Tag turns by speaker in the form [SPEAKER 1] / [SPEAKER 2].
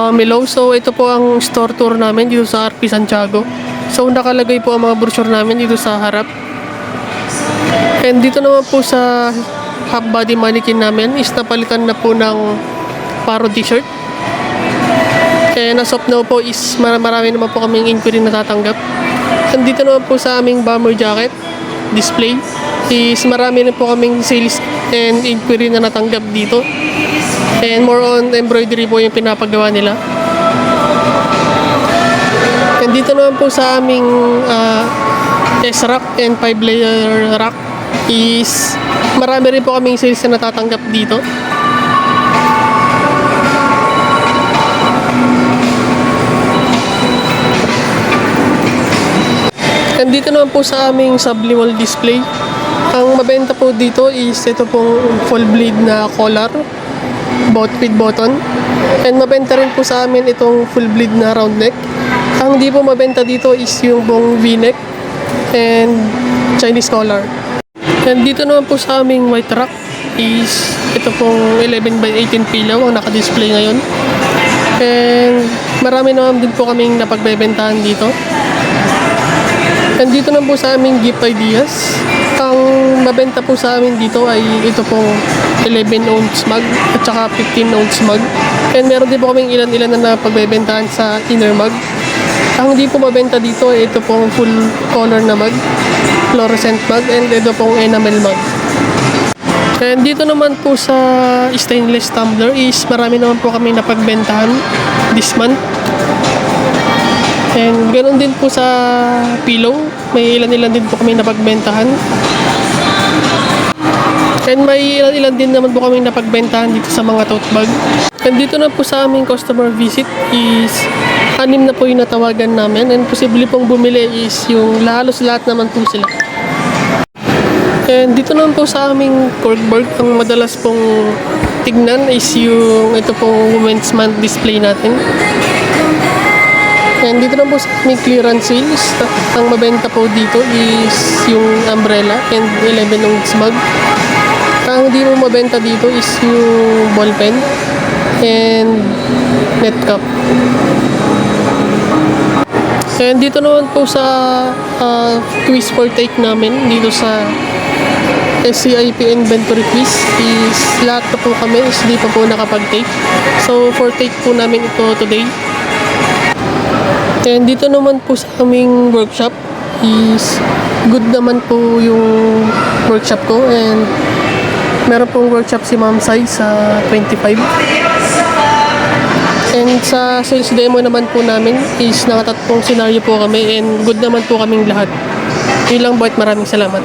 [SPEAKER 1] Pamelo. So ito po ang store tour namin dito sa RP Santiago. So nakalagay po ang mga brochure namin dito sa harap. And dito naman po sa half body mannequin namin is napalitan na po ng Paro t-shirt. And as of now po is marami naman po kaming inquiry na tatanggap. And dito naman po sa aming bomber jacket display is marami na po kaming sales and inquiry na natanggap dito. And more on embroidery po yung pinapagawa nila. And dito naman po sa aming S-rack and 5-layer rack is marami rin po kaming sales na natatanggap dito. And dito naman po sa aming sublingual display, ang mabenta po dito is ito pong full bleed na collar with button. And mabenta rin po sa amin itong full bleed na round neck. Ang di po mabenta dito is yung pong v-neck and Chinese collar. And dito naman po sa aming white rack is ito pong 11x18 pillow ang naka-display ngayon. And marami naman din po kaming napagbebentahan dito. And dito naman po sa aming gift ideas, ang mabenta po sa amin dito ay ito pong 11 ounce mug at saka 15 ounce mug. And meron din po kaming ilan-ilan na napagbebentahan sa inner mug. Ang hindi po mabenta dito ay ito pong full color na mug, fluorescent mug, and ito pong enamel mug. And dito naman po sa stainless tumbler is marami naman po kami napagbentahan this month. And ganoon din po sa pillow, may ilan-ilan din po kami napagbentahan. And may ilan-ilan din naman po kami napagbentahan dito sa mga tote bag. And dito na po sa aming customer visit is 6 na po yung natawagan namin. And posible pong bumili is yung halos lahat naman po sila. And dito naman po sa aming corkboard, ang madalas pong tignan is yung ito pong women's month display natin. And dito naman po sa aming clearance sales, ang mabenta po dito is yung umbrella and 11 ounce mug. Ang hindi mo mabenta dito is yung ball pen and net cap. And dito naman po sa quiz for take namin dito sa SCIP inventory quiz is lahat na po kami is di pa po nakapag-take. So for take po namin ito today. And dito naman po sa aming workshop is good naman po yung workshop ko, and meron pong workshop si Ma'am Sai sa 25. And sa sales demo naman po namin is nakatatlong senaryo po kami and good naman po kaming lahat. Yun lang po at maraming salamat.